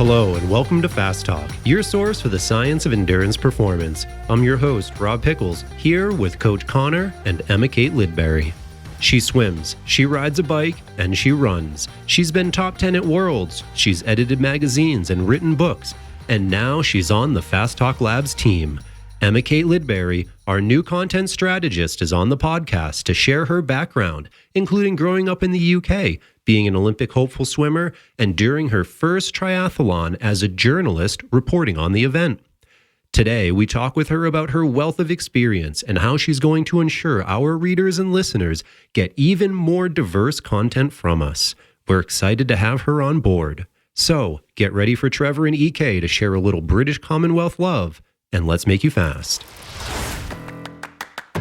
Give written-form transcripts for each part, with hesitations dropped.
Hello and welcome to Fast Talk, your source for the science of endurance performance. I'm your host, Rob Pickles, here with Coach Connor and Emma-Kate Lidbury. She swims, she rides a bike, and she runs. She's been top 10 at Worlds, she's edited magazines and written books, and now she's on the Fast Talk Labs team. Emma-Kate Lidbury, our new content strategist, is on the podcast to share her background, including growing up in the UK, being an Olympic hopeful swimmer, and during her first triathlon as a journalist reporting on the event. Today, we talk with her about her wealth of experience and how she's going to ensure our readers and listeners get even more diverse content from us. We're excited to have her on board. So, get ready for Trevor and EK to share a little British Commonwealth love, and let's make you fast.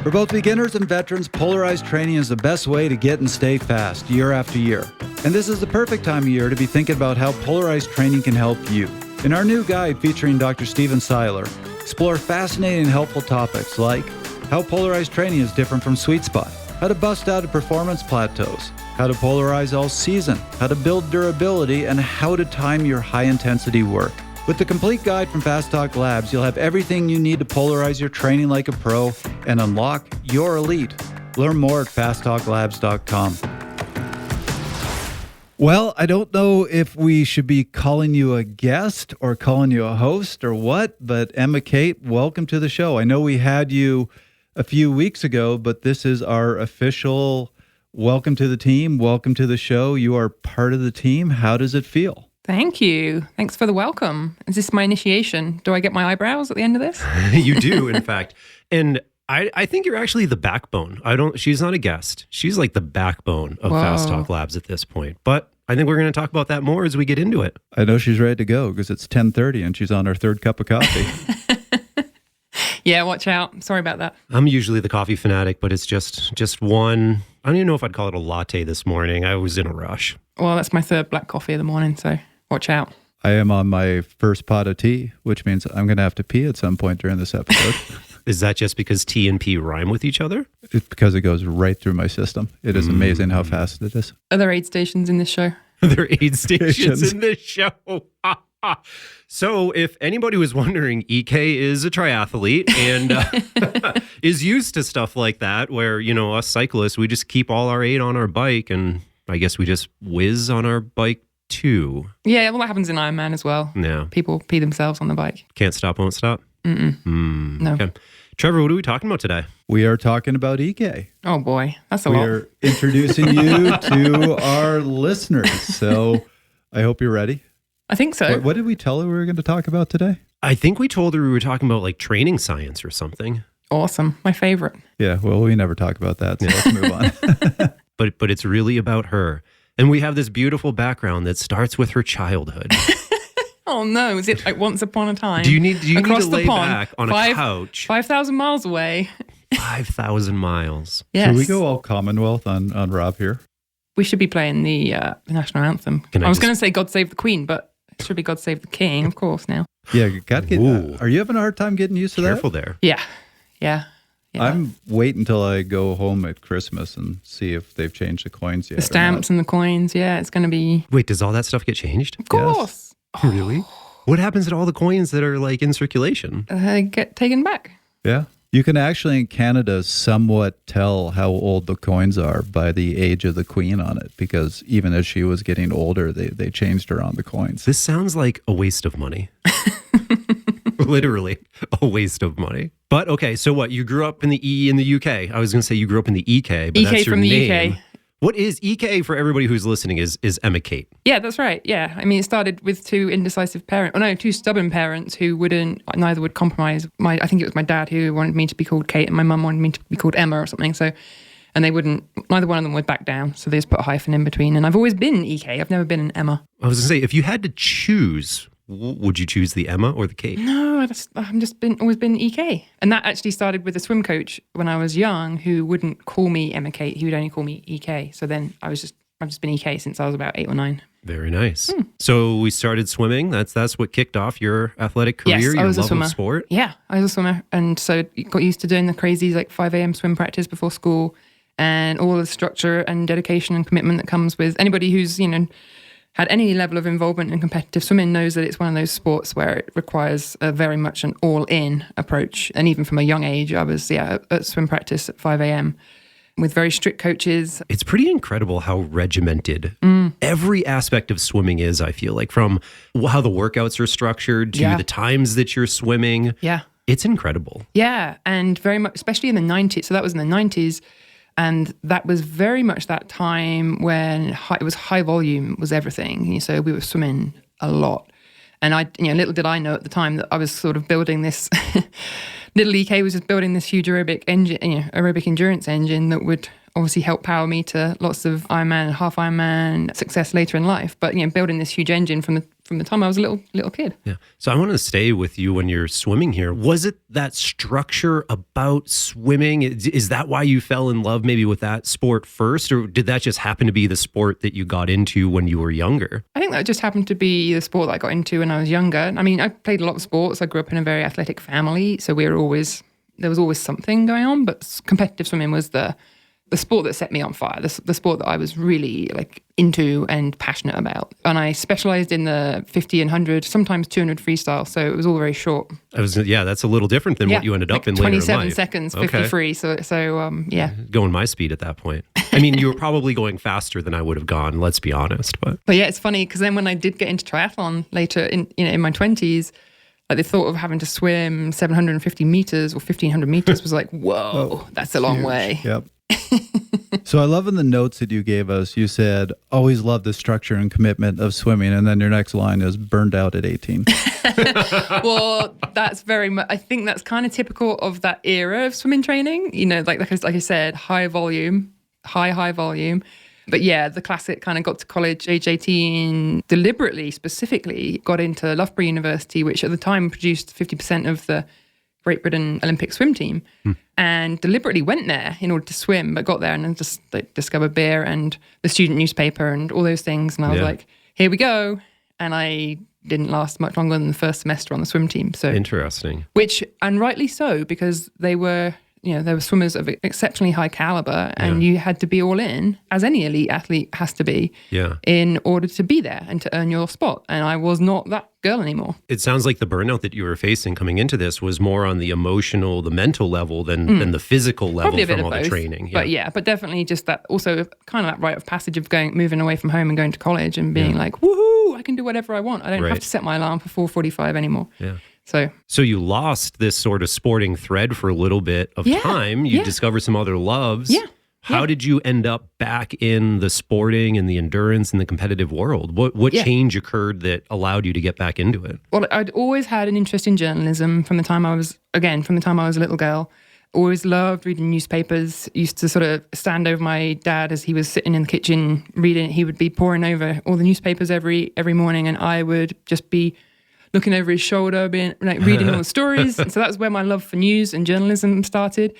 For both beginners and veterans, polarized training is the best way to get and stay fast year after year. And this is the perfect time of year to be thinking about how polarized training can help you. In our new guide featuring Dr. Stephen Seiler, explore fascinating and helpful topics like how polarized training is different from sweet spot, how to bust out of performance plateaus, how to polarize all season, how to build durability, and how to time your high-intensity work. With the complete guide from Fast Talk Labs, you'll have everything you need to polarize your training like a pro and unlock your elite. Learn more at fasttalklabs.com. Well, I don't know if we should be calling you a guest or calling you a host or what, but Emma-Kate, welcome to the show. I know we had you a few weeks ago, but this is our official welcome to the team, welcome to the show. You are part of the team. How does it feel? Thank you. Thanks for the welcome. Is this my initiation? Do I get my eyebrows at the end of this? You do, in fact. And I think you're actually the backbone. She's not a guest. She's like the backbone of Fast Talk Labs at this point. But I think we're going to talk about that more as we get into it. I know she's ready to go because it's 10:30 and she's on her third cup of coffee. Yeah, watch out. Sorry about that. I'm usually the coffee fanatic, but it's just one. I don't even know if I'd call it a latte this morning. I was in a rush. Well, that's my third black coffee of the morning, so watch out. I am on my first pot of tea, which means I'm going to have to pee at some point during this episode. Is that just because T and P rhyme with each other? It's because it goes right through my system. It is amazing how fast it is. Are there aid stations in this show? There are aid stations in this show. So if anybody was wondering, EK is a triathlete and is used to stuff like that where, us cyclists, we just keep all our aid on our bike and I guess we just whiz on our bike too. Yeah, well, that happens in Ironman as well. Yeah. People pee themselves on the bike. Can't stop, won't stop? No. Okay. Trevor, what are we talking about today? We are talking about EK. Oh boy, that's a lot. We're introducing you to our listeners. So I hope you're ready. I think so. What did we tell her we were going to talk about today? I think we told her we were talking about like training science or something. Awesome. My favorite. Yeah, well, we never talk about that, so let's move on. But it's really about her. And we have this beautiful background that starts with her childhood. Oh no, is it like once upon a time? Do you need to across lay the pond, back on a couch? 5,000 miles away. 5,000 miles. Yes. Should we go all Commonwealth on Rob here? We should be playing the national anthem. I was going to say God Save the Queen, but it should be God Save the King, of course, now. Yeah, you got to get... are you having a hard time getting used to Careful that? there. Yeah. I'm waiting until I go home at Christmas and see if they've changed the coins yet. The stamps and the coins, it's going to be... Wait, does all that stuff get changed? Of course. Yes. Really? What happens to all the coins that are like in circulation? Get taken back. Yeah. You can actually in Canada somewhat tell how old the coins are by the age of the queen on it, because even as she was getting older, they changed her on the coins. This sounds like a waste of money. Literally a waste of money. But okay, so what? You grew up in the UK. I was going to say you grew up in the EK, but that's your from the name. UK. What is EK for everybody who's listening is Emma-Kate. Yeah, that's right. Yeah. I mean, it started with two stubborn parents who neither would compromise. I think it was my dad who wanted me to be called Kate and my mum wanted me to be called Emma or something. So, and neither one of them would back down. So they just put a hyphen in between. And I've always been EK. I've never been an Emma. I was going to say, if you had to choose, would you choose the Emma or the Kate? No, I've always been EK. And that actually started with a swim coach when I was young who wouldn't call me Emma-Kate. He would only call me EK. So then I've just been EK since I was about 8 or 9. Very nice. So we started swimming. That's what kicked off your athletic career, yes, your I was a love swimmer. of sport? Yeah, I was a swimmer. And so got used to doing the crazy 5 a.m. swim practice before school and all the structure and dedication and commitment that comes with anybody who's, had any level of involvement in competitive swimming knows that it's one of those sports where it requires a very much an all-in approach. And even from a young age, I was at swim practice at 5 a.m. with very strict coaches. It's pretty incredible how regimented every aspect of swimming is, I feel like, from how the workouts are structured to the times that you're swimming. Yeah. It's incredible. Yeah, and very much, especially in the 90s. So that was in the 90s. And that was very much that time when it was high volume was everything. So we were swimming a lot. And little did I know at the time that I was sort of building this, little EK was just building this huge aerobic engine, aerobic endurance engine that would obviously help power me to lots of Ironman and half Ironman success later in life. But, building this huge engine from the time I was a little kid. Yeah. So I want to stay with you when you're swimming here. Was it that structure about swimming? Is that why you fell in love maybe with that sport first? Or did that just happen to be the sport that you got into when you were younger? I think that just happened to be the sport that I got into when I was younger. I mean, I played a lot of sports. I grew up in a very athletic family. So there was always something going on. But competitive swimming was the sport that set me on fire, the sport that I was really into and passionate about. And I specialized in the 50 and 100, sometimes 200 freestyle. So it was all very short. That's a little different than what you ended up in later in life. 27 seconds, 50 free. So Going my speed at that point. I mean, you were probably going faster than I would have gone, let's be honest. But yeah, it's funny because then when I did get into triathlon later in my 20s, the thought of having to swim 750 meters or 1,500 meters was like, whoa, that's a long huge. way. Yep. So I love in the notes that you gave us, you said, always love the structure and commitment of swimming. And then your next line is burned out at 18. Well, that's very much, I think that's kind of typical of that era of swimming training. Like I said, high volume. But yeah, the classic kind of got to college age 18, deliberately, specifically got into Loughborough University, which at the time produced 50% of the Great Britain Olympic swim team, and deliberately went there in order to swim, but got there and then just discovered beer and the student newspaper and all those things. And I was like, here we go. And I didn't last much longer than the first semester on the swim team. So interesting. And rightly so, because they were swimmers of exceptionally high caliber, and you had to be all in, as any elite athlete has to be, in order to be there and to earn your spot. And I was not that girl anymore. It sounds like the burnout that you were facing coming into this was more on the emotional, the mental level than the physical level from all the training. But definitely just that, also kind of that rite of passage of moving away from home and going to college and being like, woohoo, I can do whatever I want. I don't have to set my alarm for 4:45 anymore. Yeah. So you lost this sort of sporting thread for a little bit of time. You discovered some other loves. Yeah. How did you end up back in the sporting and the endurance and the competitive world? What change occurred that allowed you to get back into it? Well, I'd always had an interest in journalism from the time I was a little girl. Always loved reading newspapers. Used to sort of stand over my dad as he was sitting in the kitchen reading. He would be poring over all the newspapers every morning, and I would just be looking over his shoulder, being reading all the stories. And so that was where my love for news and journalism started.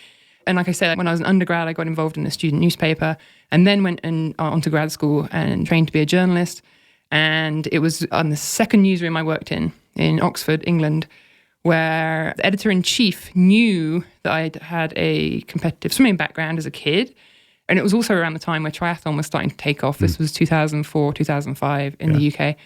And like I said, when I was an undergrad, I got involved in the student newspaper, and then went on to grad school and trained to be a journalist. And it was on the second newsroom I worked in Oxford, England, where the editor-in-chief knew that I'd had a competitive swimming background as a kid. And it was also around the time where triathlon was starting to take off. This was 2004, 2005 in the UK.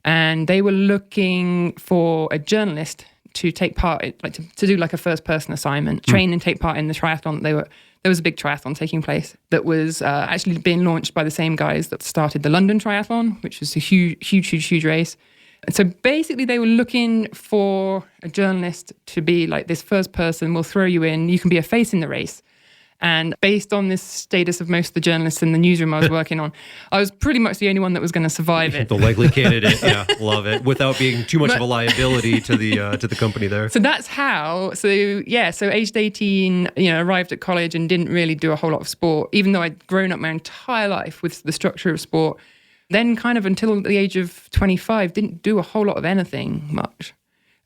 And they were looking for a journalist to take part, to do like a first-person assignment, train and take part in the triathlon. There was a big triathlon taking place that was actually being launched by the same guys that started the London Triathlon, which was a huge race. And so basically they were looking for a journalist to be like this first person, we'll throw you in, you can be a face in the race. And based on this status of most of the journalists in the newsroom I was working on, I was pretty much the only one that was going to survive it. The likely candidate, love it, without being too much of a liability to the company there. So that's how. So aged 18, arrived at college and didn't really do a whole lot of sport, even though I'd grown up my entire life with the structure of sport. Then kind of until the age of 25, didn't do a whole lot of anything much,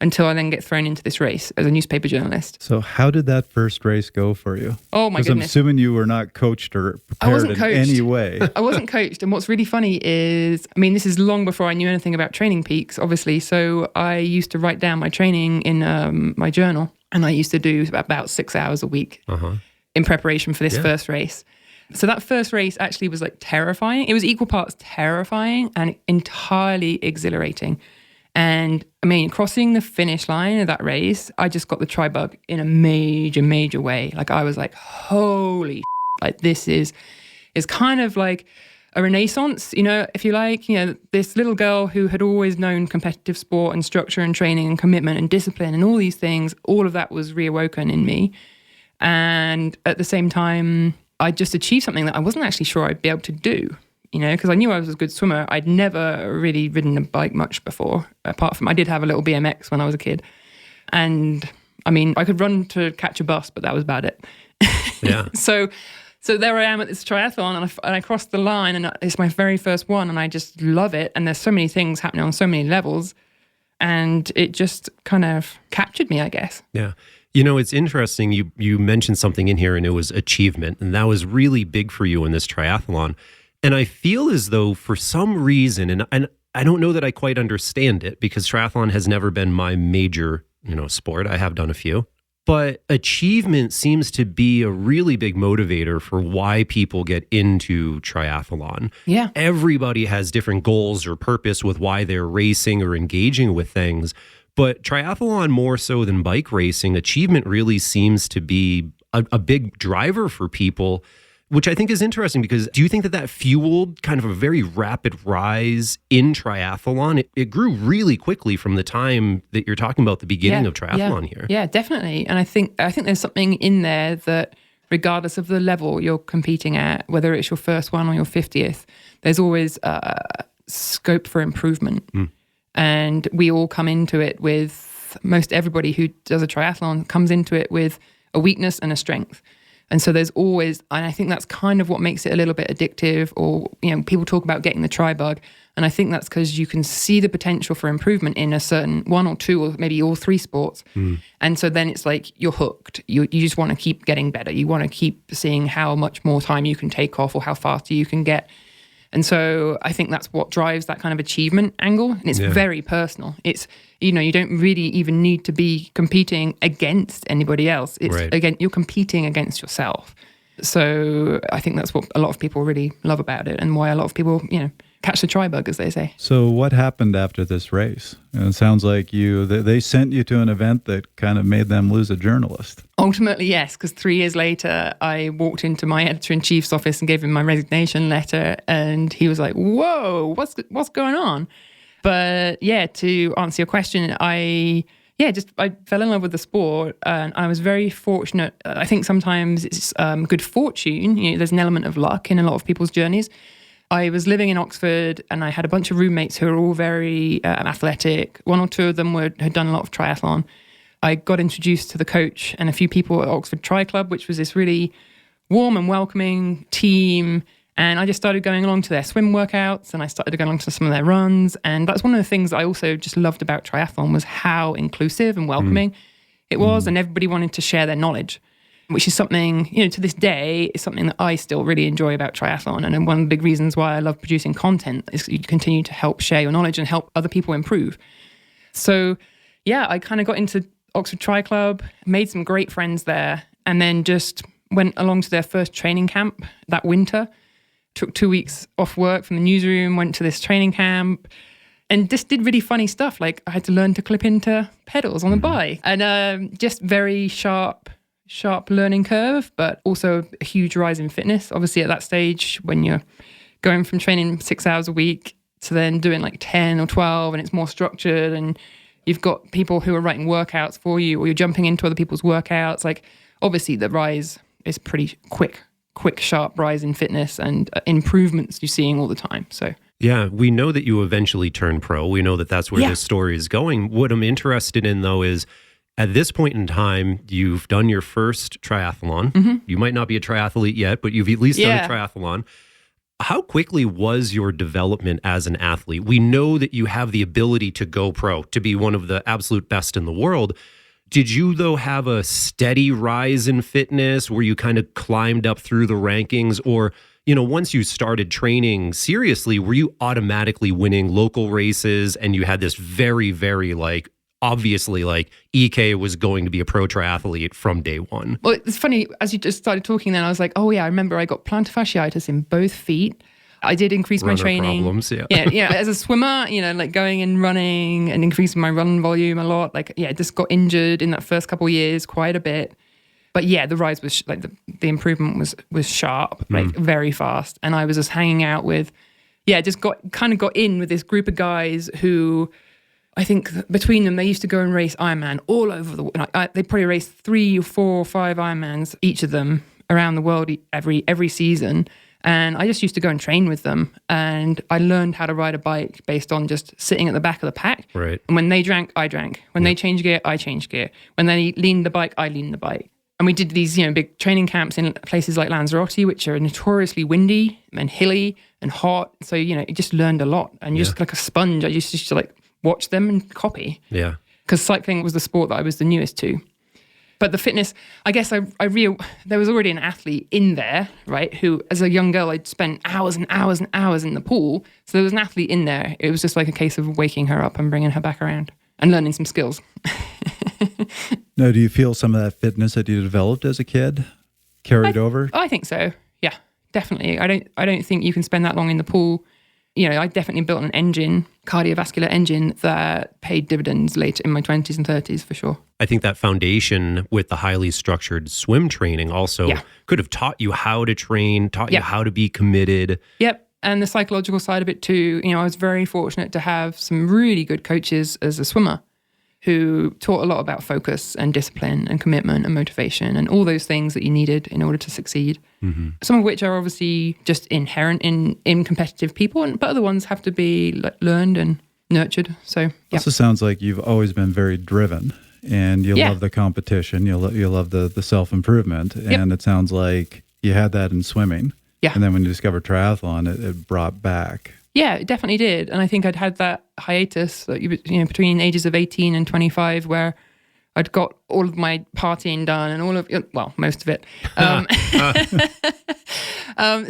until I then get thrown into this race as a newspaper journalist. So how did that first race go for you? Oh my goodness. I'm assuming you were not coached or prepared in any way. I wasn't coached. And what's really funny is, this is long before I knew anything about training peaks, obviously. So I used to write down my training in my journal. And I used to do about 6 hours a week in preparation for this first race. So that first race actually was like terrifying. It was equal parts terrifying and entirely exhilarating. And I mean, crossing the finish line of that race, I just got the tri-bug in a major, major way. Like I was like, holy like this is kind of like a renaissance, if you like, this little girl who had always known competitive sport and structure and training and commitment and discipline and all these things, all of that was reawoken in me. And at the same time, I just achieved something that I wasn't actually sure I'd be able to do, because I knew I was a good swimmer. I'd never really ridden a bike much before, apart from I did have a little BMX when I was a kid. And I mean, I could run to catch a bus, but that was about it. Yeah. So there I am at this triathlon, and I crossed the line, and it's my very first one, and I just love it. And there's so many things happening on so many levels, and it just kind of captured me, I guess. Yeah. It's interesting. You mentioned something in here, and it was achievement, and that was really big for you in this triathlon. And I feel as though for some reason, and I don't know that I quite understand it, because triathlon has never been my major, sport. I have done a few. But achievement seems to be a really big motivator for why people get into triathlon. Yeah. Everybody has different goals or purpose with why they're racing or engaging with things. But triathlon, more so than bike racing, achievement really seems to be a big driver for people, which I think is interesting, because do you think that fueled kind of a very rapid rise in triathlon? It grew really quickly from the time that you're talking about the beginning of triathlon here. Yeah, definitely. And I think there's something in there that regardless of the level you're competing at, whether it's your first one or your 50th, there's always scope for improvement. And we all come into it with, most everybody who does a triathlon comes into it with a weakness and a strength. And so there's always, and I think that's kind of what makes it a little bit addictive, or, people talk about getting the tri-bug. And I think that's because you can see the potential for improvement in a certain one or two or maybe all three sports. And so then it's like you're hooked. You just want to keep getting better. You want to keep seeing how much more time you can take off or how faster you can get. And so I think that's what drives that kind of achievement angle. And it's very personal. It's, you don't really even need to be competing against anybody else. It's, again, you're competing against yourself. So I think that's what a lot of people really love about it, and why a lot of people, catch the tri-bug, as they say. So what happened after this race? It sounds like they sent you to an event that kind of made them lose a journalist. Ultimately, yes, because 3 years later, I walked into my editor-in-chief's office and gave him my resignation letter, and he was like, whoa, what's going on? But yeah, to answer your question, I fell in love with the sport, and I was very fortunate. I think sometimes it's good fortune. There's an element of luck in a lot of people's journeys. I was living in Oxford, and I had a bunch of roommates who were all very athletic. 1 or 2 of them had done a lot of triathlon. I got introduced to the coach and a few people at Oxford Tri Club, which was this really warm and welcoming team. And I just started going along to their swim workouts, and I started going along to some of their runs. And that's one of the things I also just loved about triathlon, was how inclusive and welcoming it was. And everybody wanted to share their knowledge, which is something, to this day, is something that I still really enjoy about triathlon. And one of the big reasons why I love producing content is you continue to help share your knowledge and help other people improve. So yeah, I kind of got into Oxford Tri Club, made some great friends there, and then just went along to their first training camp that winter. Took 2 weeks off work from the newsroom, went to this training camp, and just did really funny stuff. Like I had to learn to clip into pedals on the bike, and just very sharp learning curve, but also a huge rise in fitness. Obviously at that stage, when you're going from training 6 hours a week to then doing like 10 or 12, and it's more structured, and you've got people who are writing workouts for you, or you're jumping into other people's workouts. Like obviously the rise is pretty quick, sharp rise in fitness and improvements you're seeing all the time. So yeah, we know that you eventually turned pro. We know that that's where this story is going. What I'm interested in, though, is at this point in time, you've done your first triathlon. You might not be a triathlete yet, but you've at least done a triathlon. How quickly was your development as an athlete? We know that you have the ability to go pro, to be one of the absolute best in the world. Did you, though, have a steady rise in fitness where you kind of climbed up through the rankings? Or, once you started training seriously, were you automatically winning local races and you had this very, very obviously like EK was going to be a pro triathlete from day one. Well, it's funny, as you just started talking then, I was like, oh yeah, I remember I got plantar fasciitis in both feet. I did increase my training. Problems, yeah. yeah, as a swimmer, like going and running and increasing my run volume a lot. Like, yeah, just got injured in that first couple of years quite a bit. But yeah, the rise was like the improvement was sharp, like very fast. And I was just hanging out with, just got in with this group of guys who, I think between them, they used to go and race Ironman all over the world. They probably raced 3 or 4 or 5 Ironmans, each of them, around the world every season. And I just used to go and train with them. And I learned how to ride a bike based on just sitting at the back of the pack. Right. And when they drank, I drank. When they changed gear, I changed gear. When they leaned the bike, I leaned the bike. And we did these, big training camps in places like Lanzarote, which are notoriously windy and hilly and hot. So, you just learned a lot. And just like a sponge, I used to like watch them and copy. Yeah. Because cycling was the sport that I was the newest to. But the fitness, I guess there was already an athlete in there, right? Who, as a young girl, I'd spent hours and hours and hours in the pool. So there was an athlete in there. It was just like a case of waking her up and bringing her back around and learning some skills. Now, do you feel some of that fitness that you developed as a kid carried over? I think so. Yeah, definitely. I don't think you can spend that long in the pool. I definitely built an engine, cardiovascular engine, that paid dividends later in my 20s and 30s for sure. I think that foundation with the highly structured swim training also could have taught you how to train, taught you how to be committed. Yep. And the psychological side of it too. I was very fortunate to have some really good coaches as a swimmer who taught a lot about focus and discipline and commitment and motivation and all those things that you needed in order to succeed. Mm-hmm. Some of which are obviously just inherent in competitive people, but other ones have to be learned and nurtured. So, yeah. Also sounds like you've always been very driven and you love the competition. You love the self-improvement. And it sounds like you had that in swimming. Yeah. And then when you discovered triathlon, it brought back. Yeah, it definitely did. And I think I'd had that hiatus between ages of 18 and 25 where I'd got all of my partying done and most of it.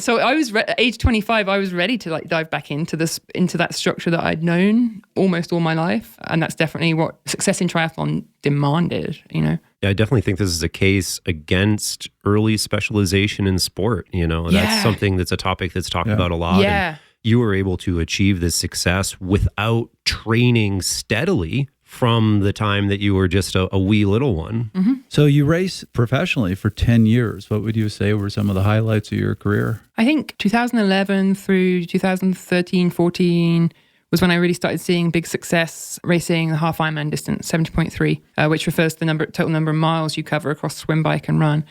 So I was at age 25, I was ready to dive back into that structure that I'd known almost all my life. And that's definitely what success in triathlon demanded, Yeah, I definitely think this is a case against early specialization in sport. That's something that's a topic that's talked about a lot. Yeah. And you were able to achieve this success without training steadily from the time that you were just a wee little one. Mm-hmm. So you race professionally for 10 years. What would you say were some of the highlights of your career? I think 2011 through 2013, 14 was when I really started seeing big success racing the half Ironman distance, 70.3, which refers to the total number of miles you cover across swim, bike and run.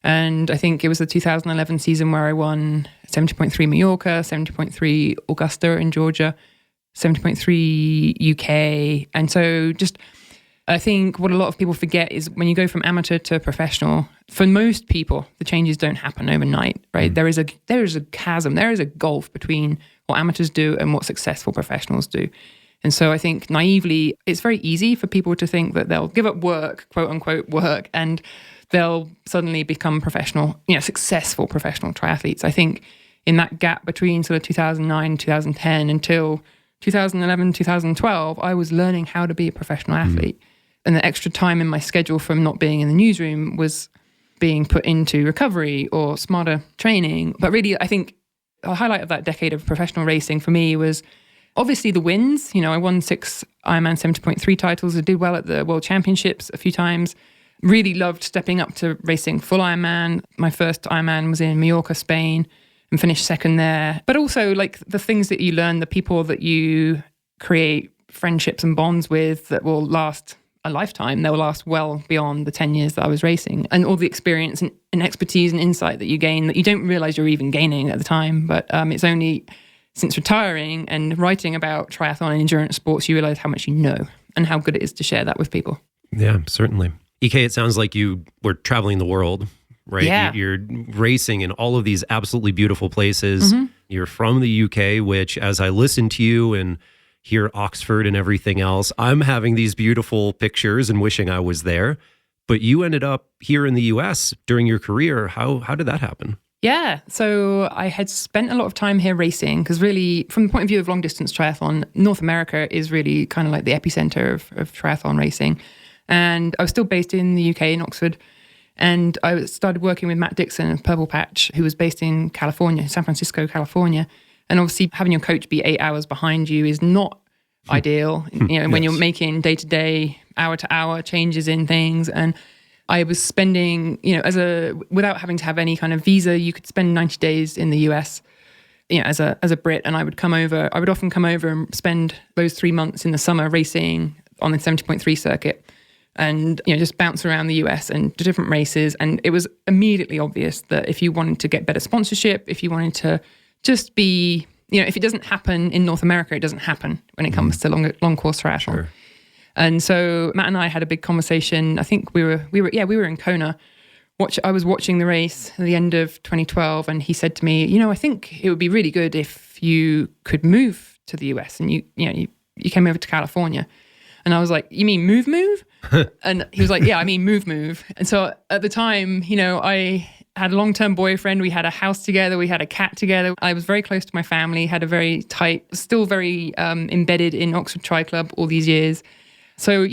And I think it was the 2011 season where I won 70.3 Mallorca, 70.3 Augusta in Georgia, 70.3 UK. And so I think what a lot of people forget is when you go from amateur to professional, for most people, the changes don't happen overnight, right? Mm. There is a chasm, there is a gulf between what amateurs do and what successful professionals do. And so I think naively, it's very easy for people to think that they'll give up work, quote unquote work, and they'll suddenly become successful professional triathletes. I think in that gap between sort of 2009 and 2010 until 2011, 2012, I was learning how to be a professional athlete. And the extra time in my schedule from not being in the newsroom was being put into recovery or smarter training. But really, I think a highlight of that decade of professional racing for me was obviously the wins. I won 6 Ironman 70.3 titles. I did well at the World Championships a few times. Really loved stepping up to racing full Ironman. My first Ironman was in Mallorca, Spain, and finished second there. But also the things that you learn, the people that you create friendships and bonds with that will last a lifetime. They will last well beyond the 10 years that I was racing. And all the experience and expertise and insight that you gain that you don't realize you're even gaining at the time. But it's only since retiring and writing about triathlon and endurance sports, you realize how much you know and how good it is to share that with people. Yeah, certainly. EK, it sounds like you were traveling the world, right? Yeah. You're racing in all of these absolutely beautiful places. Mm-hmm. You're from the UK, which as I listen to you and hear Oxford and everything else, I'm having these beautiful pictures and wishing I was there. But you ended up here in the US during your career. How did that happen? Yeah. So I had spent a lot of time here racing because really, from the point of view of long distance triathlon, North America is really kind of like the epicenter of triathlon racing. And I was still based in the UK, in Oxford. And I started working with Matt Dixon of Purple Patch, who was based in California, San Francisco, California. And obviously having your coach be 8 hours behind you is not ideal, when you're making day-to-day, hour-to-hour changes in things. And I was spending, without having to have any kind of visa, you could spend 90 days in the US, as a Brit. And I would often come over and spend those 3 months in the summer racing on the 70.3 circuit and, just bounce around the US and do different races. And it was immediately obvious that if you wanted to get better sponsorship, if you wanted to just be, if it doesn't happen in North America, it doesn't happen when it comes to long course triathlon. Sure. And so Matt and I had a big conversation. I think we were in Kona. I was watching the race at the end of 2012, and he said to me, I think it would be really good if you could move to the US and you came over to California. And I was like, you mean move? And he was like, yeah, I mean move. And so at the time, I had a long-term boyfriend. We had a house together. We had a cat together. I was very close to my family, had a very tight, still very embedded in Oxford Tri Club all these years. So,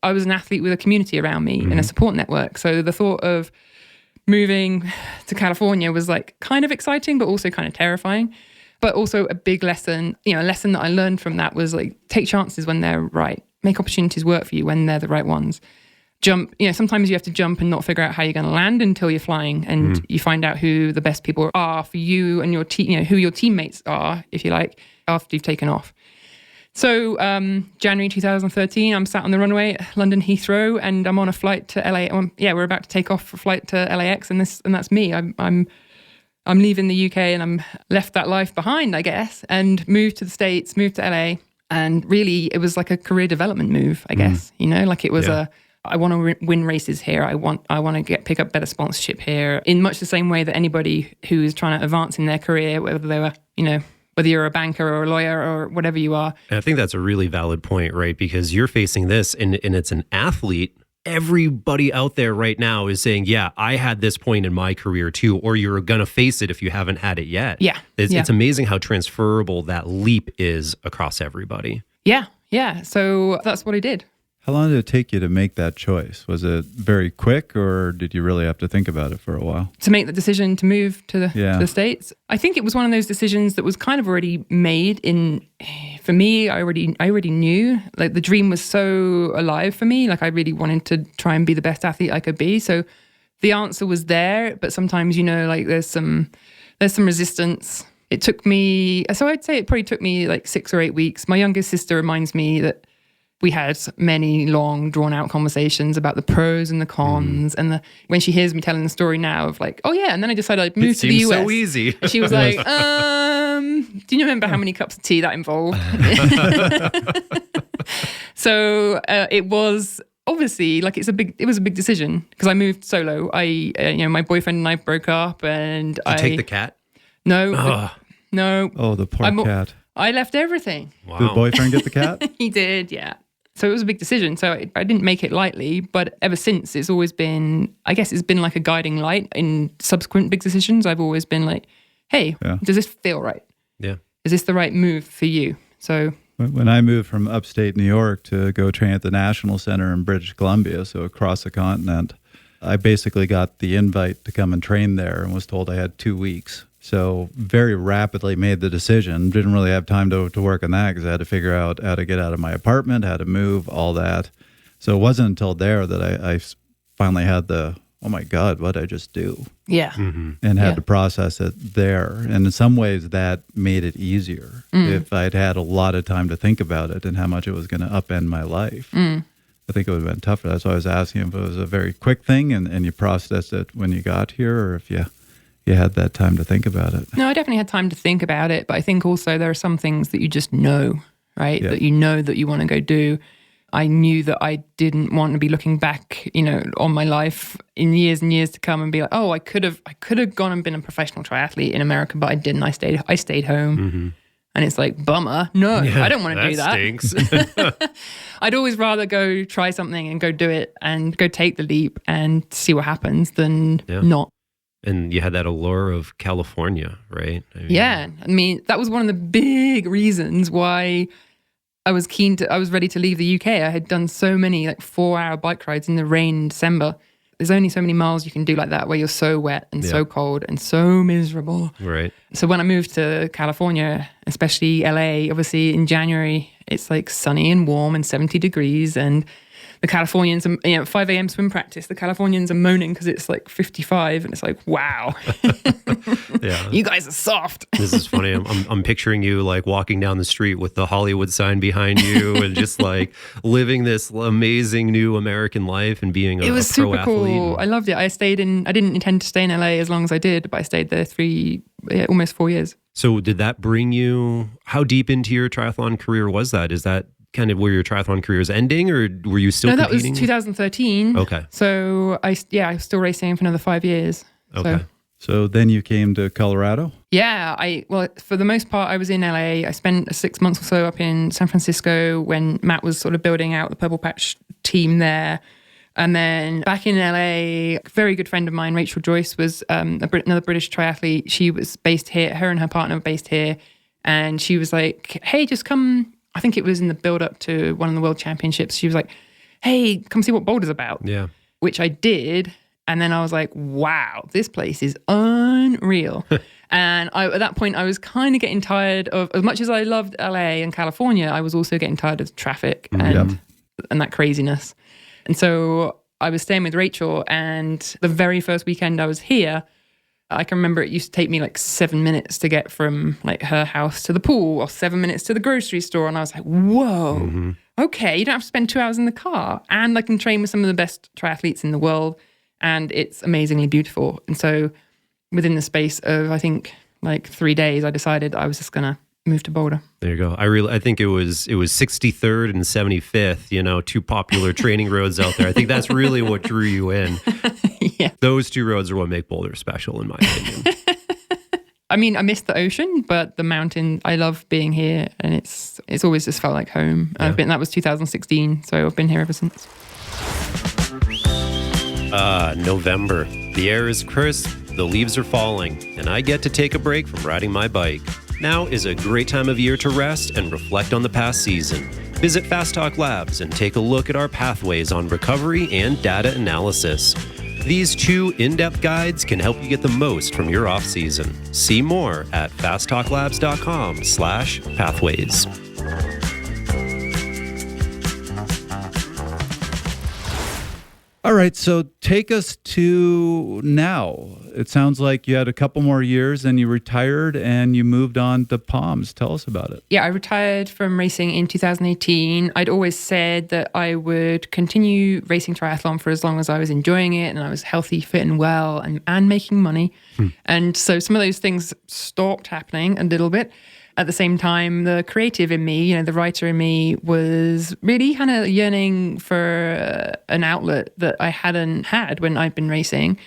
I was an athlete with a community around me and a support network. So the thought of moving to California was like kind of exciting, but also kind of terrifying. But also a big lesson, a lesson that I learned from that was like, take chances when they're right. Make opportunities work for you when they're the right ones. Jump, sometimes you have to jump and not figure out how you're going to land until you're flying, and you find out who the best people are for you and your team, who your teammates are, if you like, after you've taken off. So January 2013, I'm sat on the runway at London Heathrow, and I'm on a flight to LA. We're about to take off for a flight to LAX, and that's me. I'm leaving the UK, and I'm left that life behind, I guess, and moved to the States, moved to LA, and really it was like a career development move, I guess. Like it was I want to win races here. I want to pick up better sponsorship here, in much the same way that anybody who is trying to advance in their career, whether they were, whether you're a banker or a lawyer or whatever you are. And I think that's a really valid point, right? Because you're facing this and it's an athlete. Everybody out there right now is saying, yeah, I had this point in my career too, or you're going to face it if you haven't had it yet. Yeah. It's amazing how transferable that leap is across everybody. Yeah. So that's what I did. How long did it take you to make that choice? Was it very quick, or did you really have to think about it for a while? To make the decision to move to the States? I think it was one of those decisions that was kind of already made for me. I already knew, like, the dream was so alive for me. Like, I really wanted to try and be the best athlete I could be. So the answer was there, but sometimes, like there's some resistance. It took me, so I'd say it probably took me like 6 or 8 weeks. My youngest sister reminds me that we had many long, drawn-out conversations about the pros and the cons. And when she hears me telling the story now of like, oh yeah, and then I decided I'd move to the US. It seems so easy. And she was like, do you remember how many cups of tea that involved? So it was obviously like it was a big decision because I moved solo. My boyfriend and I broke up, and Did you take the cat? No. No. Oh, the poor cat. I left everything. Wow. Did the boyfriend get the cat? He did, yeah. So it was a big decision. So I didn't make it lightly, but ever since it's always been, I guess it's been like a guiding light in subsequent big decisions. I've always been like, hey, does this feel right? Yeah. Is this the right move for you? So when I moved from upstate New York to go train at the National Center in British Columbia, so across the continent, I basically got the invite to come and train there and was told I had 2 weeks. So very rapidly made the decision. Didn't really have time to work on that because I had to figure out how to get out of my apartment, how to move, all that. So it wasn't until there that I finally had the, oh my God, what did I just do? Yeah. Mm-hmm. And had to process it there. And in some ways that made it easier. If I'd had a lot of time to think about it and how much it was going to upend my life. I think it would have been tougher. That's why I was asking if it was a very quick thing and you processed it when you got here, or if you had that time to think about it. No, I definitely had time to think about it, but I think also there are some things that you just know, right? Yeah. That you know that you want to go do. I knew that I didn't want to be looking back, on my life in years and years to come and be like, oh, I could have gone and been a professional triathlete in America, but I didn't. I stayed home. Mm-hmm. And it's like, bummer. No, I don't want to do that. Stinks. I'd always rather go try something and go do it and go take the leap and see what happens than not. And you had that allure of California, right? Yeah. I mean, that was one of the big reasons why I was ready to leave the UK. I had done so many 4-hour bike rides in the rain in December. There's only so many miles you can do like that where you're so wet and so cold and so miserable. Right. So when I moved to California, especially LA, obviously in January, it's sunny and warm and 70 degrees, and the Californians, 5 a.m. swim practice, the Californians are moaning because it's 55, and it's wow. Yeah. You guys are soft. This is funny. I'm picturing you walking down the street with the Hollywood sign behind you and just living this amazing new American life and being a pro athlete. It was super cool. I loved it. I didn't intend to stay in LA as long as I did, but I stayed there almost 4 years. So did that bring you, how deep into your triathlon career was that? Is that kind of where your triathlon career is ending, or were you still competing? That was 2013. Okay. So I was still racing for another 5 years. Okay. So then you came to Colorado? Yeah, for the most part, I was in LA. I spent 6 months or so up in San Francisco when Matt was sort of building out the Purple Patch team there. And then back in LA, a very good friend of mine, Rachel Joyce, was another British triathlete. She was based here. Her and her partner were based here. And she was like, hey, just come. I think it was in the build up to one of the world championships. She was like, hey, come see what Boulder's about. Yeah. Which I did. And then I was like, wow, this place is unreal. And at that point, I was kind of getting tired of, as much as I loved LA and California, I was also getting tired of traffic and that craziness. And so I was staying with Rachel, and the very first weekend I was here, I can remember it used to take me 7 minutes to get from her house to the pool, or 7 minutes to the grocery store. And I was like, whoa, okay, you don't have to spend 2 hours in the car. And I can train with some of the best triathletes in the world. And it's amazingly beautiful. And so within the space of, I think, 3 days, I decided I was just going to move to Boulder. There you go. I think it was 63rd and 75th, two popular training roads out there. I think that's really what drew you in. Yeah. Those two roads are what make Boulder special, in my opinion. I mean, I miss the ocean, but the mountain, I love being here, and it's always just felt like home. Yeah. That was 2016, so I've been here ever since. November. The air is crisp, the leaves are falling, and I get to take a break from riding my bike. Now is a great time of year to rest and reflect on the past season. Visit Fast Talk Labs and take a look at our pathways on recovery and data analysis. These 2 in-depth guides can help you get the most from your off-season. See more at fasttalklabs.com/pathways. All right, so take us to now. It sounds like you had a couple more years and you retired and you moved on to Palms. Tell us about it. Yeah, I retired from racing in 2018. I'd always said that I would continue racing triathlon for as long as I was enjoying it and I was healthy, fit and well and making money. And so some of those things stopped happening a little bit. At the same time, the creative in me, the writer in me, was really kind of yearning for an outlet that I hadn't had when I'd been racing.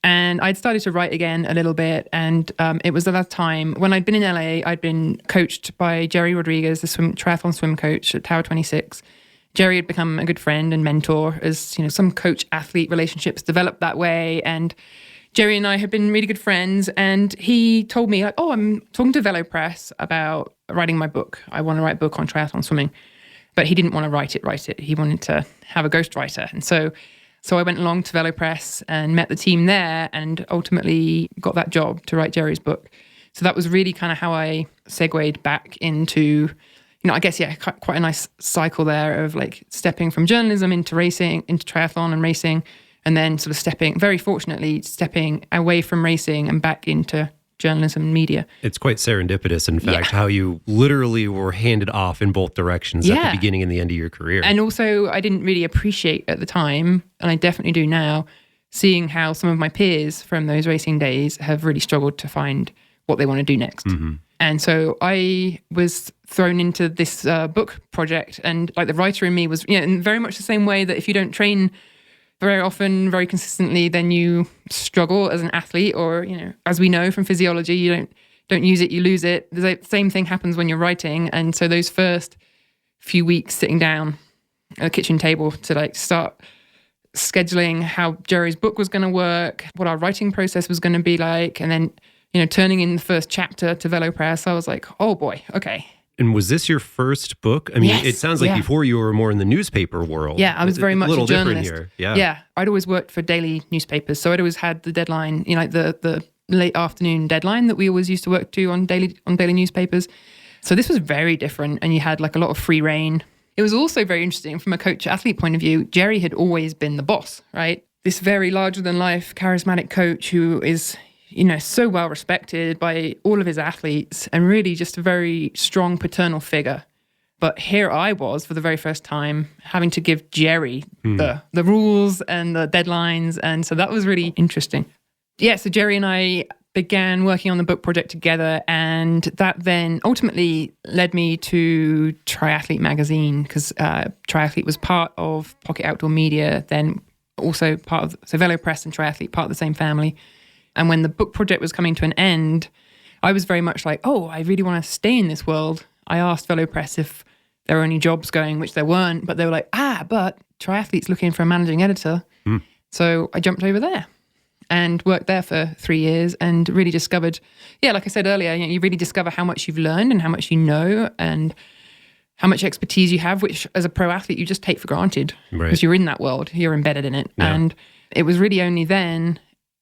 And I'd started to write again a little bit. And it was at that time, when I'd been in LA, I'd been coached by Jerry Rodriguez, the triathlon swim coach at Tower 26. Jerry had become a good friend and mentor, as some coach-athlete relationships developed that way. And Jerry and I had been really good friends, and he told me, I'm talking to Velo Press about writing my book. I want to write a book on triathlon swimming. But he didn't want to write it. He wanted to have a ghostwriter. And so I went along to Velo Press and met the team there and ultimately got that job to write Jerry's book. So that was really kind of how I segued back into, I guess, quite a nice cycle there of stepping from journalism into racing, into triathlon and racing. And then sort of stepping away from racing and back into journalism and media. It's quite serendipitous, in fact, how you literally were handed off in both directions at the beginning and the end of your career. And also, I didn't really appreciate at the time, and I definitely do now, seeing how some of my peers from those racing days have really struggled to find what they want to do next. Mm-hmm. And so I was thrown into this book project, and the writer in me was, in very much the same way that if you don't train very often, very consistently, then you struggle as an athlete, or, as we know from physiology, you don't use it, you lose it. The same thing happens when you're writing. And so those first few weeks sitting down at a kitchen table to start scheduling how Jerry's book was going to work, what our writing process was going to be like, and then, turning in the first chapter to Velo Press. I was like, oh boy, okay. And was this your first book? I mean, Yes, it sounds like before you were more in the newspaper world. Yeah, I was very much a journalist. Here. Yeah, I'd always worked for daily newspapers, so I'd always had the deadline, like the late afternoon deadline that we always used to work to on daily newspapers. So this was very different, and you had like a lot of free reign. It was also very interesting from a coach-athlete point of view. Jerry had always been the boss, right? This very larger-than-life, charismatic coach who is, so well respected by all of his athletes and really just a very strong paternal figure. But here I was for the very first time having to give Jerry the rules and the deadlines. And so that was really interesting. Yeah, so Jerry and I began working on the book project together, and that then ultimately led me to Triathlete magazine, because Triathlete was part of Pocket Outdoor Media, then also part of, so Velo Press and Triathlete, part of the same family. And when the book project was coming to an end, I was very much like, oh, I really want to stay in this world. I asked Velo Press if there were any jobs going, which there weren't, but they were like, but Triathlete's looking for a managing editor. So I jumped over there and worked there for 3 years and really discovered, like I said earlier, you really discover how much you've learned and how much you know and how much expertise you have, which as a pro athlete, you just take for granted because you're in that world, you're embedded in it. Yeah. And it was really only then,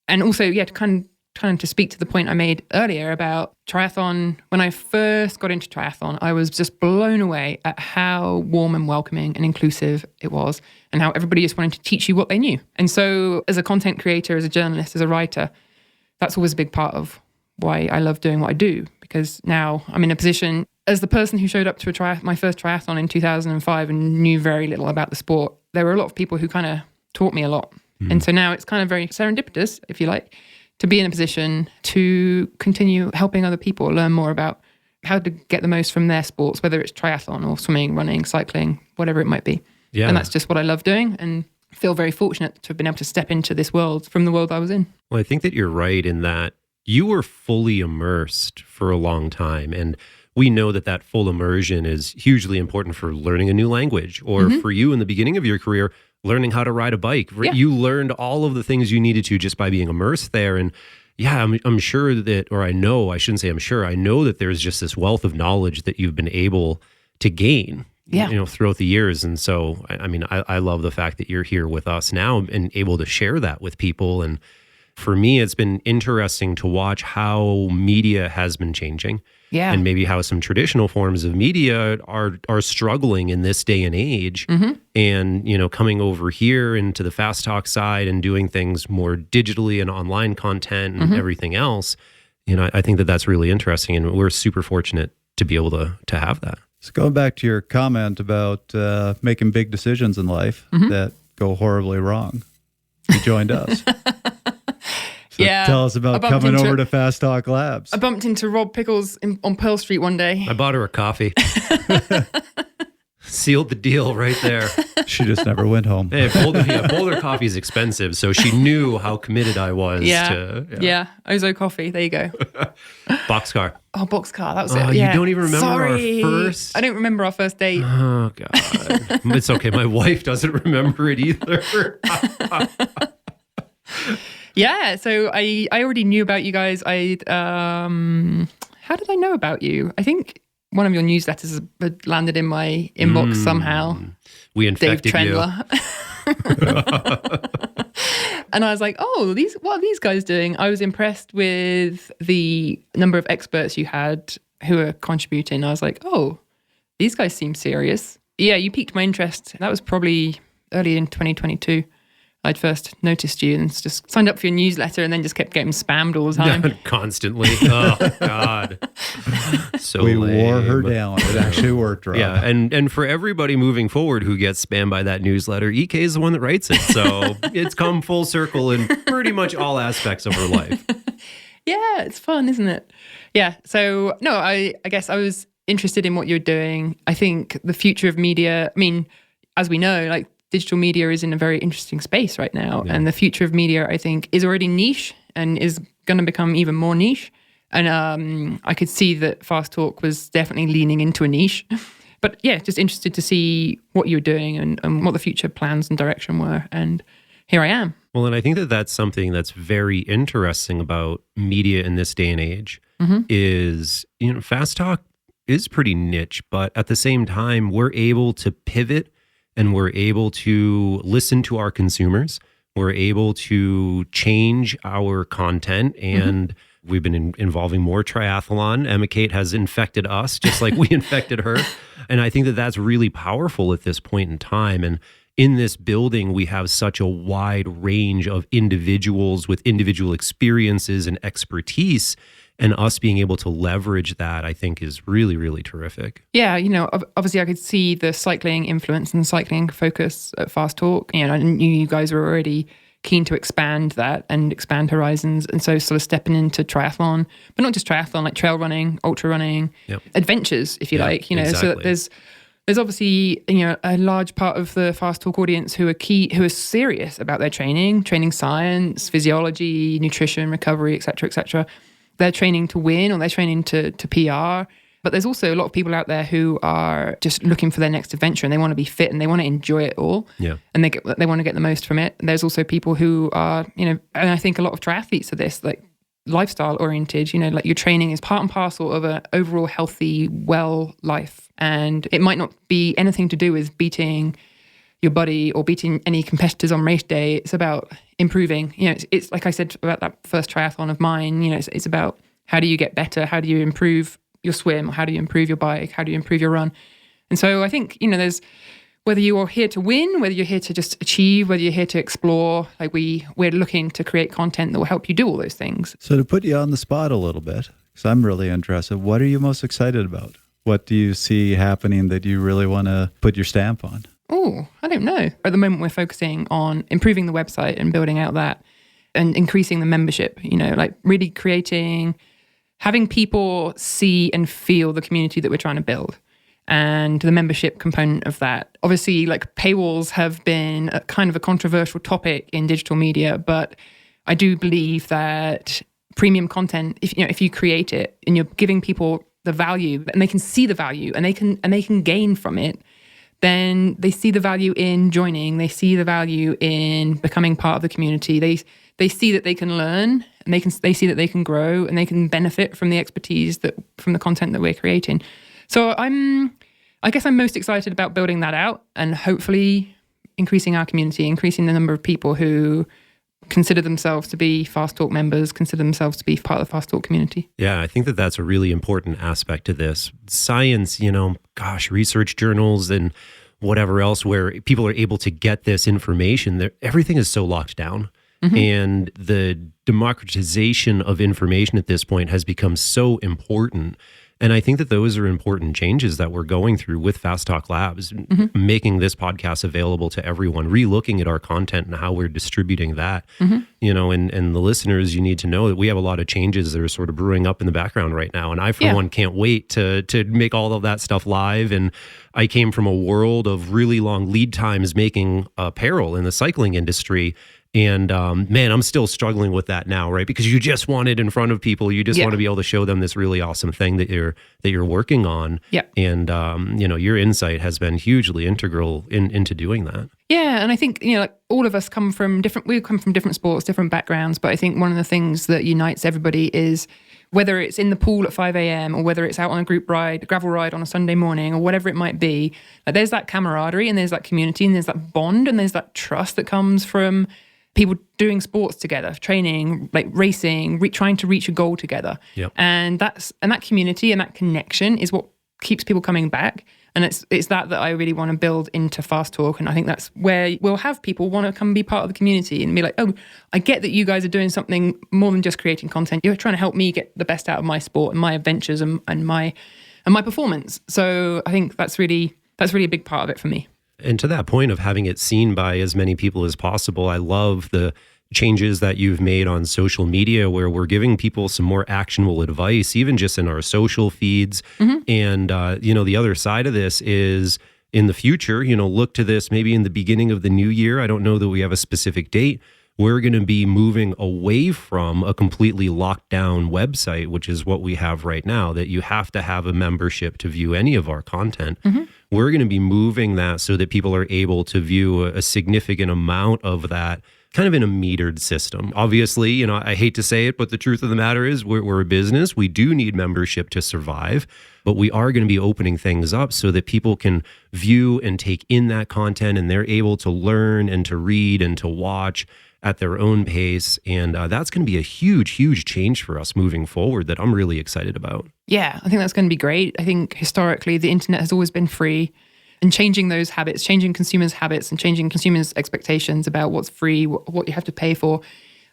and also, to kind of to speak to the point I made earlier about triathlon. When I first got into triathlon, I was just blown away at how warm and welcoming and inclusive it was, and how everybody just wanted to teach you what they knew. And so as a content creator, as a journalist, as a writer, that's always a big part of why I love doing what I do, because now I'm in a position as the person who showed up to my first triathlon in 2005 and knew very little about the sport. There were a lot of people who kind of taught me a lot. And so now it's kind of very serendipitous, if you like, to be in a position to continue helping other people learn more about how to get the most from their sports, whether it's triathlon or swimming, running, cycling, whatever it might be. Yeah. And that's just what I love doing, and feel very fortunate to have been able to step into this world from the world I was in. Well, I think that you're right in that you were fully immersed for a long time. And we know that full immersion is hugely important for learning a new language, or for you in the beginning of your career, learning how to ride a bike. Yeah. You learned all of the things you needed to just by being immersed there. And I'm sure that, or I know, I shouldn't say I'm sure, I know that there's just this wealth of knowledge that you've been able to gain, throughout the years. And so, I love the fact that you're here with us now and able to share that with people. And for me, it's been interesting to watch how media has been changing. Yeah. And maybe how some traditional forms of media are struggling in this day and age. And, coming over here into the Fast Talk side and doing things more digitally and online content and everything else, I think that's really interesting. And we're super fortunate to be able to have that. So going back to your comment about making big decisions in life that go horribly wrong, you joined us. So tell us about coming over to Fast Talk Labs. I bumped into Rob Pickles on Pearl Street one day. I bought her a coffee. Sealed the deal right there. She just never went home. Hey, Boulder coffee is expensive, so she knew how committed I was to... Yeah, Ozo coffee. There you go. Boxcar. Oh, Boxcar. That was it. You don't even remember our first... I don't remember our first date. Oh, God. It's okay. My wife doesn't remember it either. Yeah, so I already knew about you guys. How did I know about you? I think one of your newsletters had landed in my inbox somehow. We infected Dave Trendler. And I was like, what are these guys doing? I was impressed with the number of experts you had who are contributing. I was like, these guys seem serious. Yeah, you piqued my interest. That was probably early in 2022. I'd first noticed you and just signed up for your newsletter and then just kept getting spammed all the time. Constantly. Oh, God. So we wore her down. It actually worked, Rob. Yeah, and for everybody moving forward who gets spammed by that newsletter, EK is the one that writes it. So it's come full circle in pretty much all aspects of her life. Yeah, it's fun, isn't it? Yeah, so no, I guess I was interested in what you're doing. I think the future of media, as we know, digital media is in a very interesting space right now. Yeah. And the future of media, I think, is already niche and is going to become even more niche. And I could see that Fast Talk was definitely leaning into a niche. But yeah, just interested to see what you were doing and what the future plans and direction were. And here I am. Well, and I think that that's something that's very interesting about media in this day and age is, Fast Talk is pretty niche, but at the same time, we're able to pivot and we're able to listen to our consumers. We're able to change our content, and we've been involving more triathlon. Emma-Kate has infected us just like we infected her. And I think that that's really powerful at this point in time. And in this building, we have such a wide range of individuals with individual experiences and expertise. And us being able to leverage that, I think, is really, really terrific. Yeah, obviously I could see the cycling influence and cycling focus at Fast Talk. I knew you guys were already keen to expand that and expand horizons. And so sort of stepping into triathlon, but not just triathlon, like trail running, ultra running, adventures, if you like, exactly. So that there's obviously, a large part of the Fast Talk audience who are serious about their training science, physiology, nutrition, recovery, et cetera, et cetera. They're training to win or they're training to PR. But there's also a lot of people out there who are just looking for their next adventure and they want to be fit and they want to enjoy it all. Yeah. And they want to get the most from it. There's also people who are, and I think a lot of triathletes are this, like lifestyle oriented, like your training is part and parcel of an overall healthy, well life. And it might not be anything to do with beating your buddy or beating any competitors on race day. It's about improving. It's like I said about that first triathlon of mine, it's about how do you get better? How do you improve your swim? How do you improve your bike? How do you improve your run? And so I think, there's, whether you are here to win, whether you're here to just achieve, whether you're here to explore, like we're looking to create content that will help you do all those things. So to put you on the spot a little bit, because I'm really interested, what are you most excited about? What do you see happening that you really want to put your stamp on? Oh, I don't know. At the moment, we're focusing on improving the website and building out that and increasing the membership, like really having people see and feel the community that we're trying to build and the membership component of that. Obviously, like paywalls have been a kind of a controversial topic in digital media, but I do believe that premium content, if you create it and you're giving people the value and they can see the value and they can gain from it, then they see the value in joining. They see the value in becoming part of the community. They see that they can learn and they see that they can grow and they can benefit from the expertise from the content that we're creating. So I guess I'm most excited about building that out and hopefully increasing our community, increasing the number of people who consider themselves to be Fast Talk members, consider themselves to be part of the Fast Talk community. Yeah, I think that that's a really important aspect to this. Science, research journals and whatever else where people are able to get this information, everything is so locked down. And the democratization of information at this point has become so important. And I think that those are important changes that we're going through with Fast Talk Labs, making this podcast available to everyone, re-looking at our content and how we're distributing that. And the listeners, you need to know that we have a lot of changes that are sort of brewing up in the background right now. And I, for one, can't wait to make all of that stuff live. And I came from a world of really long lead times making apparel in the cycling industry. And man, I'm still struggling with that now, right? Because you just want it in front of people. You just want to be able to show them this really awesome thing that you're working on. Yeah. And your insight has been hugely integral into doing that. Yeah, and I think like all of us come from different sports, different backgrounds. But I think one of the things that unites everybody is whether it's in the pool at 5 a.m. or whether it's out on a group ride, gravel ride on a Sunday morning, or whatever it might be. Like there's that camaraderie and there's that community and there's that bond and there's that trust that comes from people doing sports together, training, like racing, trying to reach a goal together. Yep. And that community and that connection is what keeps people coming back. And it's that I really want to build into Fast Talk. And I think that's where we'll have people want to come be part of the community and be like, oh, I get that you guys are doing something more than just creating content. You're trying to help me get the best out of my sport and my adventures and my performance. So I think that's really a big part of it for me. And to that point of having it seen by as many people as possible, I love the changes that you've made on social media where we're giving people some more actionable advice, even just in our social feeds. And, the other side of this is in the future, look to this maybe in the beginning of the new year. I don't know that we have a specific date we're going to be moving away from a completely locked down website, which is what we have right now, that you have to have a membership to view any of our content. We're going to be moving that so that people are able to view a significant amount of that kind of in a metered system. Obviously, I hate to say it, but the truth of the matter is we're a business. We do need membership to survive, but we are going to be opening things up so that people can view and take in that content, and they're able to learn and to read and to watch at their own pace. And that's going to be a huge, huge change for us moving forward that I'm really excited about. Yeah, I think that's going to be great. I think historically the internet has always been free, and changing those habits, changing consumers' habits and changing consumers' expectations about what's free, what you have to pay for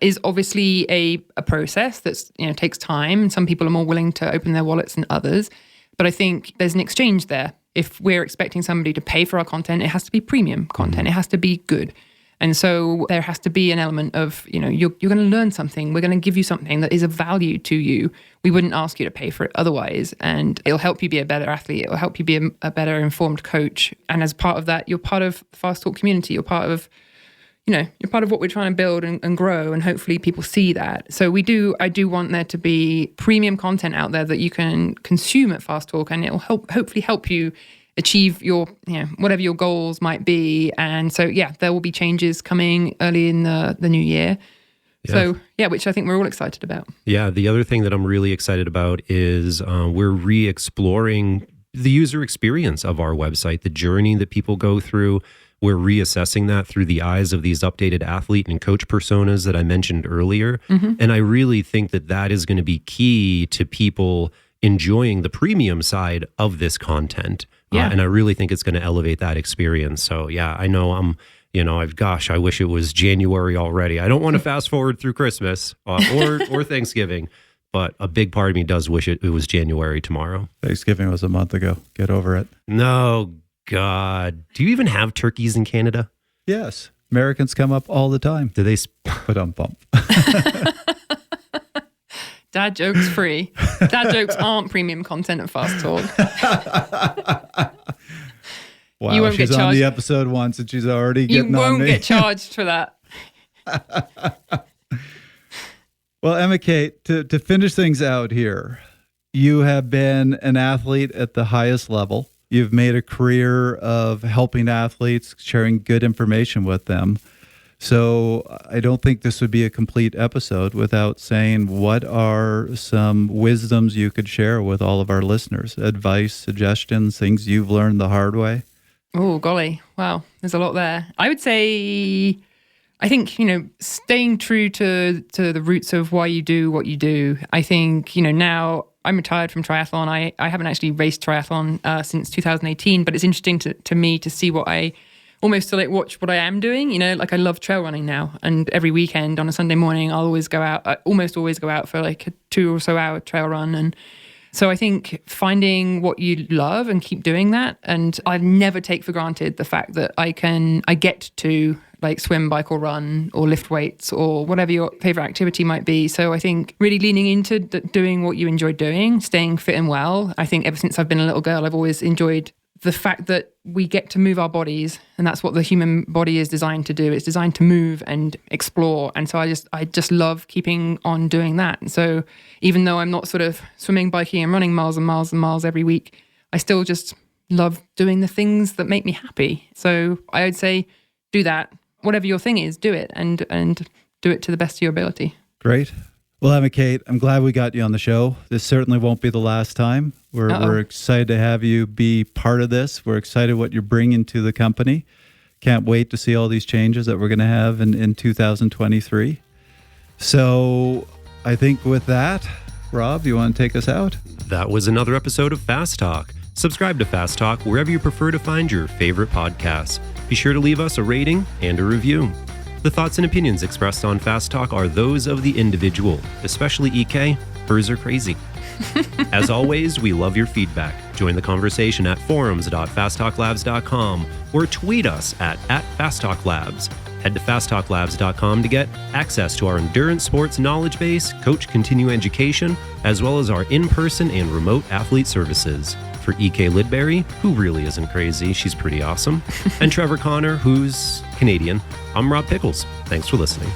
is obviously a process that's, takes time. And some people are more willing to open their wallets than others. But I think there's an exchange there. If we're expecting somebody to pay for our content, it has to be premium content. It has to be good. And so there has to be an element of, you're going to learn something. We're going to give you something that is of value to you. We wouldn't ask you to pay for it otherwise. And it'll help you be a better athlete. It'll help you be a better informed coach. And as part of that, you're part of the Fast Talk community. You're part of, you're part of what we're trying to build and grow. And hopefully people see that. So I do want there to be premium content out there that you can consume at Fast Talk, and it'll hopefully help you achieve your, whatever your goals might be. And so, there will be changes coming early in the new year. Yeah. So, which I think we're all excited about. Yeah, the other thing that I'm really excited about is we're re-exploring the user experience of our website, the journey that people go through. We're reassessing that through the eyes of these updated athlete and coach personas that I mentioned earlier. And I really think that is going to be key to people enjoying the premium side of this content. And I really think it's going to elevate that experience. So I know I wish it was January already. I don't want to fast forward through Christmas or Thanksgiving, but a big part of me does wish it was January tomorrow. Thanksgiving was a month ago. Get over it. No, God. Do you even have turkeys in Canada? Yes. Americans come up all the time. Do they? Bump. Dad jokes free. Dad jokes aren't premium content at Fast Talk. Wow, you won't she's get charged. On the episode once and she's already getting on me. You won't get charged for that. Well, Emma-Kate, to finish things out here, you have been an athlete at the highest level. You've made a career of helping athletes, sharing good information with them. So I don't think this would be a complete episode without saying, what are some wisdoms you could share with all of our listeners? Advice, suggestions, things you've learned the hard way? Oh, golly. Wow. There's a lot there. I would say, I think, staying true to the roots of why you do what you do. I think, now I'm retired from triathlon. I haven't actually raced triathlon since 2018, but it's interesting to me to see what I almost to watch what I am doing. I love trail running now, and every weekend on a Sunday morning I'll always go out. I almost always go out for a 2 or so hour trail run. And so I think finding what you love and keep doing that. And I never take for granted the fact that I get to swim, bike or run or lift weights or whatever your favorite activity might be. So I think really leaning into doing what you enjoy doing, staying fit and well. I think ever since I've been a little girl, I've always enjoyed the fact that we get to move our bodies, and that's what the human body is designed to do. It's designed to move and explore. And so I just love keeping on doing that. And so even though I'm not sort of swimming, biking and running miles and miles and miles every week, I still just love doing the things that make me happy. So I would say do that. Whatever your thing is, do it and do it to the best of your ability. Great. Well, Emma-Kate, I'm glad we got you on the show. This certainly won't be the last time. We're excited to have you be part of this. We're excited what you're bringing to the company. Can't wait to see all these changes that we're going to have in 2023. So I think with that, Rob, you want to take us out? That was another episode of Fast Talk. Subscribe to Fast Talk wherever you prefer to find your favorite podcasts. Be sure to leave us a rating and a review. The thoughts and opinions expressed on Fast Talk are those of the individual, especially EK. Hers are crazy. As always, we love your feedback. Join the conversation at forums.fasttalklabs.com or tweet us at @FastTalkLabs. Head to fasttalklabs.com to get access to our endurance sports knowledge base, coach continue education, as well as our in-person and remote athlete services. For EK Lidbury, who really isn't crazy, she's pretty awesome, and Trevor Connor, who's Canadian, I'm Rob Pickles. Thanks for listening.